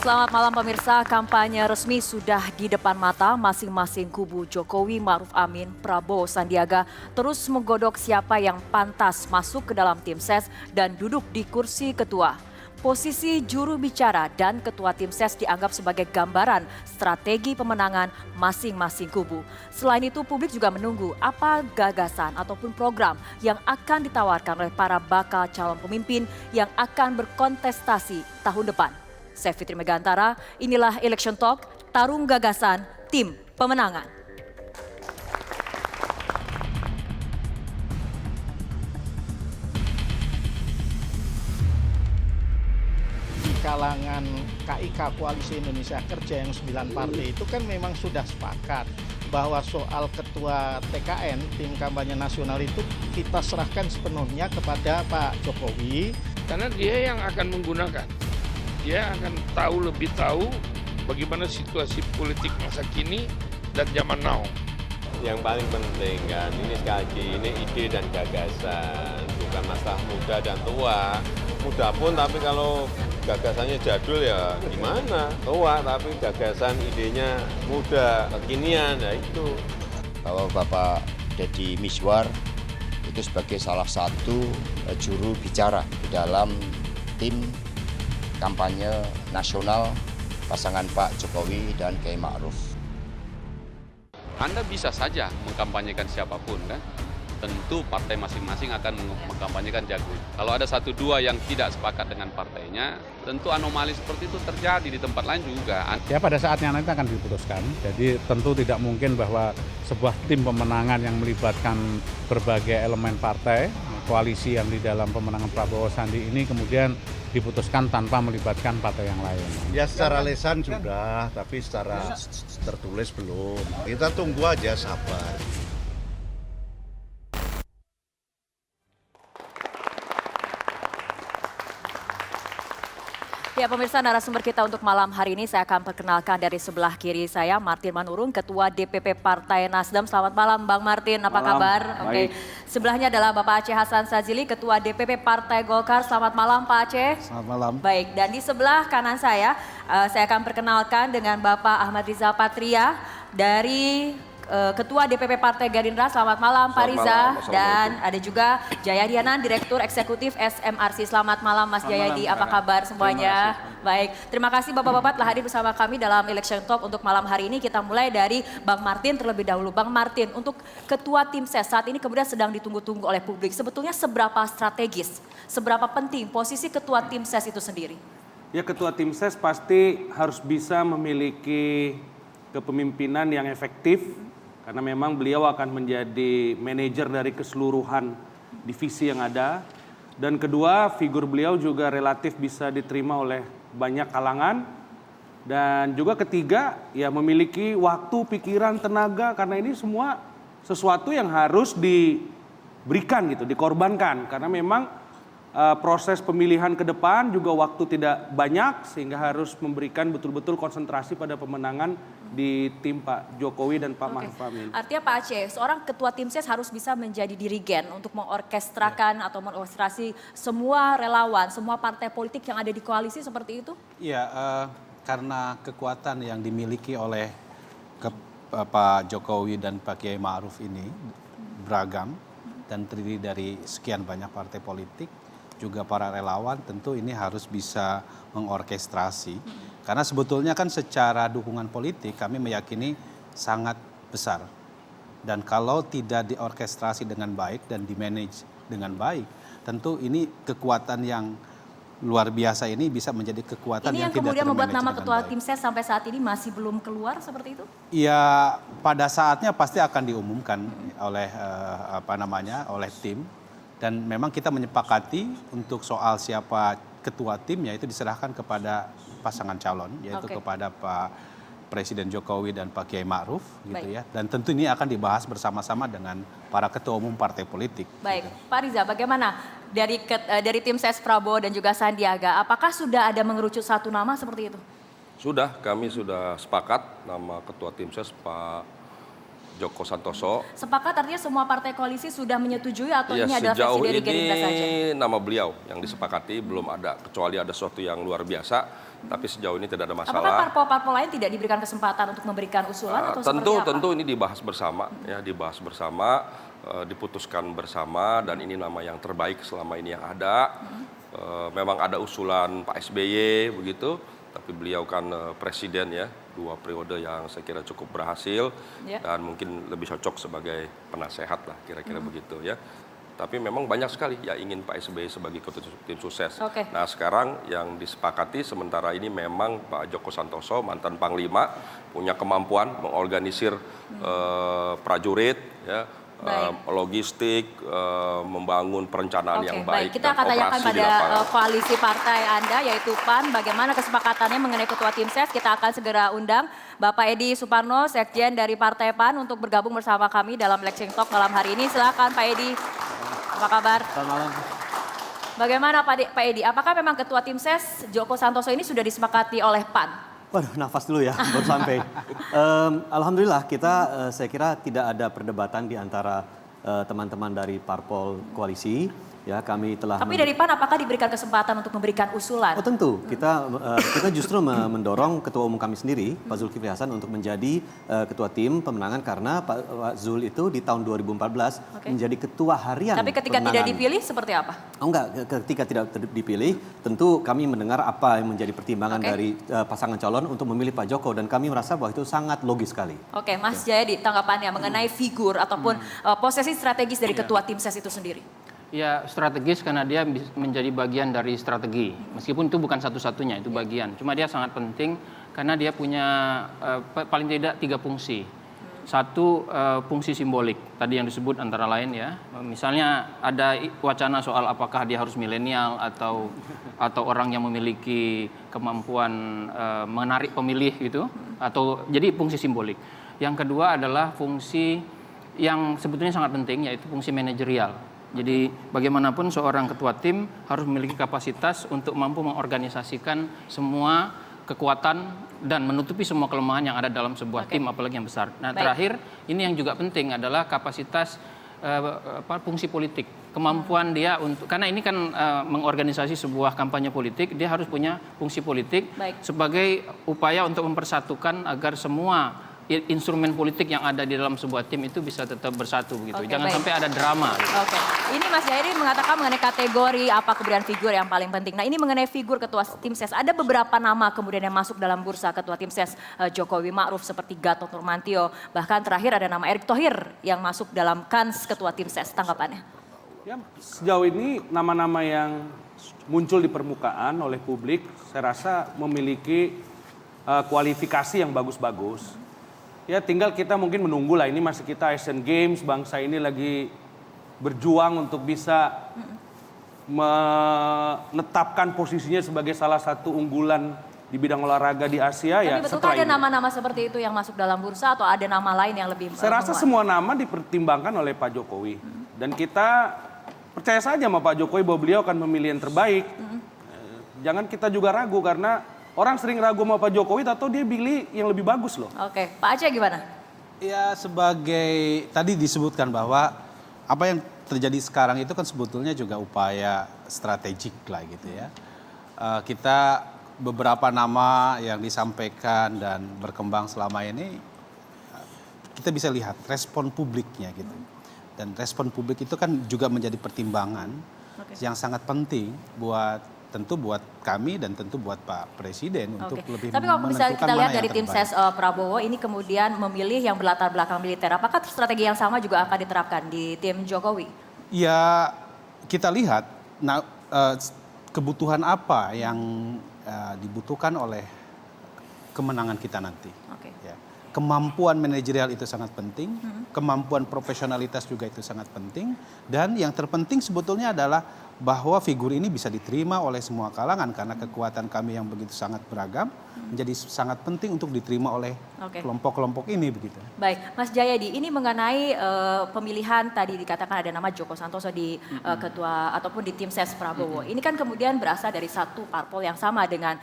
Selamat malam pemirsa, kampanye resmi sudah di depan mata masing-masing kubu Jokowi, Ma'ruf Amin, Prabowo, Sandiaga terus menggodok siapa yang pantas masuk ke dalam tim ses dan duduk di kursi ketua. Posisi juru bicara dan ketua tim ses dianggap sebagai gambaran strategi pemenangan masing-masing kubu. Selain itu publik juga menunggu apa gagasan ataupun program yang akan ditawarkan oleh para bakal calon pemimpin yang akan berkontestasi tahun depan. Saya Fitri Megantara, inilah Election Talk, tarung gagasan tim pemenangan. Di kalangan KIK Koalisi Indonesia Kerja yang 9 partai itu kan memang sudah sepakat bahwa soal ketua TKN, tim kampanye nasional itu kita serahkan sepenuhnya kepada Pak Jokowi. Karena dia yang akan menggunakan. Dia akan lebih tahu bagaimana situasi politik masa kini dan zaman now. Yang paling penting kan, ini sekali lagi, ini ide dan gagasan, bukan masalah muda dan tua. Muda pun tapi kalau gagasannya jadul ya gimana? Tua tapi gagasan idenya muda, kekinian, ya itu. Kalau Bapak Deddy Mizwar itu sebagai salah satu juru bicara di dalam tim kampanye nasional pasangan Pak Jokowi dan Kiai Ma'ruf. Anda bisa saja mengkampanyekan siapapun kan, tentu partai masing-masing akan mengkampanyekan jago. Kalau ada satu dua yang tidak sepakat dengan partainya, tentu anomali seperti itu terjadi di tempat lain juga. Ya pada saatnya nanti akan diputuskan, jadi tentu tidak mungkin bahwa sebuah tim pemenangan yang melibatkan berbagai elemen partai, koalisi yang di dalam pemenangan Prabowo Sandi ini kemudian diputuskan tanpa melibatkan partai yang lain. Ya secara lisan sudah, tapi secara tertulis belum. Kita tunggu aja, sabar. Ya pemirsa, narasumber kita untuk malam hari ini saya akan perkenalkan dari sebelah kiri saya Martin Manurung, Ketua DPP Partai Nasdem. Selamat malam Bang Martin, apa kabar? Oke. Sebelahnya adalah Bapak Aceh Hasan Sadzili, Ketua DPP Partai Golkar. Selamat malam Pak Aceh. Selamat malam. Baik, dan di sebelah kanan saya akan perkenalkan dengan Bapak Ahmad Rizal Patria dari Ketua DPP Partai Gerindra. Selamat malam Pak Riza. Dan ada juga Jayadi, Direktur Eksekutif SMRC. Selamat malam Mas Jayadi, apa kabar semuanya? Baik, terima kasih Bapak-Bapak telah hadir bersama kami dalam Election Talk untuk malam hari ini. Kita mulai dari Bang Martin terlebih dahulu. Bang Martin, untuk Ketua Tim Ses saat ini kemudian sedang ditunggu-tunggu oleh publik. Sebetulnya seberapa strategis, seberapa penting posisi Ketua Tim Ses itu sendiri? Ya, Ketua Tim Ses pasti harus bisa memiliki kepemimpinan yang efektif, karena memang beliau akan menjadi manajer dari keseluruhan divisi yang ada. Dan kedua, figur beliau juga relatif bisa diterima oleh banyak kalangan. Dan juga ketiga, ya memiliki waktu, pikiran, tenaga, karena ini semua sesuatu yang harus diberikan gitu, dikorbankan. Karena memang proses pemilihan ke depan juga waktu tidak banyak, sehingga harus memberikan betul-betul konsentrasi pada pemenangan di tim Pak Jokowi dan Pak Ma'ruf Amin. Artinya Pak Aceh, seorang ketua tim ses harus bisa menjadi dirigen untuk mengorkestrakan atau mengorkestrasi semua relawan, semua partai politik yang ada di koalisi seperti itu? Iya, karena kekuatan yang dimiliki oleh Pak Jokowi dan Pak Kiai Ma'ruf ini beragam dan terdiri dari sekian banyak partai politik, juga para relawan, tentu ini harus bisa mengorkestrasi. Karena sebetulnya kan secara dukungan politik kami meyakini sangat besar. Dan kalau tidak diorkestrasi dengan baik dan dimanage dengan baik, tentu ini kekuatan yang luar biasa ini bisa menjadi kekuatan ini yang tidak termanage dengan baik. Ini yang kemudian membuat nama Ketua Tim Ses sampai saat ini masih belum keluar seperti itu? Ya, pada saatnya pasti akan diumumkan oleh oleh tim. Dan memang kita menyepakati untuk soal siapa ketua timnya itu diserahkan kepada pasangan calon, yaitu kepada Pak Presiden Jokowi dan Pak Kiai Ma'ruf gitu ya. Dan tentu ini akan dibahas bersama-sama dengan para ketua umum partai politik. Baik, gitu. Pak Riza, bagaimana dari tim ses Prabowo dan juga Sandiaga, apakah sudah ada mengerucut satu nama seperti itu? Sudah, kami sudah sepakat nama ketua tim ses Pak Joko Santoso. Sepakat artinya semua partai koalisi sudah menyetujui atau Ya, ini adalah versi sejauh dari ini Gerindra saja? nama beliau yang disepakati, belum ada, kecuali ada sesuatu yang luar biasa, tapi sejauh ini tidak ada Apakah masalah. parpol-parpol lain tidak diberikan kesempatan untuk memberikan usulan atau seperti apa? Tentu ini dibahas bersama, ya dibahas bersama, diputuskan bersama, dan ini nama yang terbaik selama ini yang ada. Memang ada usulan Pak SBY begitu, tapi beliau kan presiden ya, 2 periode yang saya kira cukup berhasil, dan mungkin lebih cocok sebagai penasehat lah kira-kira begitu ya. Tapi memang banyak sekali yang ingin Pak SBY sebagai ketua tim sukses. Nah sekarang yang disepakati sementara ini memang Pak Joko Santoso, mantan Panglima, punya kemampuan mengorganisir prajurit, ya, logistik, membangun perencanaan yang baik. Kita akan tanyakan pada koalisi partai Anda yaitu PAN, bagaimana kesepakatannya mengenai ketua tim ses. Kita akan segera undang Bapak Edi Suparno, Sekjen dari Partai PAN untuk bergabung bersama kami dalam Lexing Talk malam hari ini. Silakan Pak Edi, apa kabar? Selamat malam. Bagaimana Pak Edi, apakah memang ketua tim ses Joko Santoso ini sudah disepakati oleh PAN? Waduh, nafas dulu ya, baru sampai. Alhamdulillah kita, saya kira tidak ada perdebatan di antara teman-teman dari parpol koalisi. Ya, kami telah. Tapi dari PAN apakah diberikan kesempatan untuk memberikan usulan? Oh tentu, kita justru mendorong ketua umum kami sendiri, Pak Zulkifli Hasan, untuk menjadi ketua tim pemenangan karena Pak Zul itu di tahun 2014 menjadi ketua harian. Tapi ketika tidak dipilih seperti apa? Oh enggak, ketika tidak dipilih, tentu kami mendengar apa yang menjadi pertimbangan dari pasangan calon untuk memilih Pak Joko, dan kami merasa bahwa itu sangat logis sekali. Oke, Mas Jayadi, tanggapannya mengenai figur ataupun posisi strategis dari ketua tim ses itu sendiri? Ya strategis karena dia menjadi bagian dari strategi. Meskipun itu bukan satu-satunya, itu bagian. Cuma dia sangat penting karena dia punya paling tidak 3 fungsi. Satu, fungsi simbolik. Tadi yang disebut antara lain ya. Misalnya ada wacana soal apakah dia harus milenial atau orang yang memiliki kemampuan menarik pemilih gitu. Jadi fungsi simbolik. Yang kedua adalah fungsi yang sebetulnya sangat penting, yaitu fungsi manajerial. Jadi bagaimanapun seorang ketua tim harus memiliki kapasitas untuk mampu mengorganisasikan semua kekuatan dan menutupi semua kelemahan yang ada dalam sebuah tim, apalagi yang besar. Nah terakhir, ini yang juga penting adalah kapasitas fungsi politik. Kemampuan dia untuk, karena ini kan mengorganisasi sebuah kampanye politik, dia harus punya fungsi politik sebagai upaya untuk mempersatukan agar semua instrumen politik yang ada di dalam sebuah tim itu bisa tetap bersatu begitu. Jangan sampai ada drama. Oke. Ini Mas Jayadi mengatakan mengenai kategori apa kemudian figur yang paling penting. Nah, ini mengenai figur ketua tim ses. Ada beberapa nama kemudian yang masuk dalam bursa ketua tim ses Jokowi Ma'ruf seperti Gatot Nurmantio. Bahkan terakhir ada nama Erick Thohir yang masuk dalam kans ketua tim ses. Tanggapannya? Ya, sejauh ini nama-nama yang muncul di permukaan oleh publik saya rasa memiliki kualifikasi yang bagus-bagus. Ya tinggal kita mungkin menunggu lah, ini masih kita Asian Games, bangsa ini lagi berjuang untuk bisa menetapkan posisinya sebagai salah satu unggulan di bidang olahraga di Asia. Tapi betulkah ada nama-nama seperti itu yang masuk dalam bursa atau ada nama lain yang lebih Saya rasa semua nama dipertimbangkan oleh Pak Jokowi. Dan kita percaya saja sama Pak Jokowi bahwa beliau akan memilih yang terbaik. Jangan kita juga ragu karena orang sering ragu sama Pak Jokowi atau dia pilih yang lebih bagus loh. Oke, Pak Aceh gimana? Ya sebagai tadi disebutkan bahwa apa yang terjadi sekarang itu kan sebetulnya juga upaya strategik lah gitu ya. Kita beberapa nama yang disampaikan dan berkembang selama ini kita bisa lihat respon publiknya gitu. Dan respon publik itu kan juga menjadi pertimbangan yang sangat penting tentu buat kami dan tentu buat Pak Presiden untuk lebih menentukan. Tapi kalau misalnya kita lihat dari tim ses Prabowo ini kemudian memilih yang berlatar belakang militer, apakah strategi yang sama juga akan diterapkan di tim Jokowi? Ya kita lihat kebutuhan apa yang dibutuhkan oleh kemenangan kita nanti. Ya. Kemampuan manajerial itu sangat penting, kemampuan profesionalitas juga itu sangat penting, dan yang terpenting sebetulnya adalah bahwa figur ini bisa diterima oleh semua kalangan karena kekuatan kami yang begitu sangat beragam menjadi sangat penting untuk diterima oleh kelompok-kelompok ini begitu. Baik, Mas Jayadi, ini mengenai pemilihan tadi dikatakan ada nama Joko Santoso di ketua ataupun di tim ses Prabowo. Ini kan kemudian berasal dari satu parpol yang sama dengan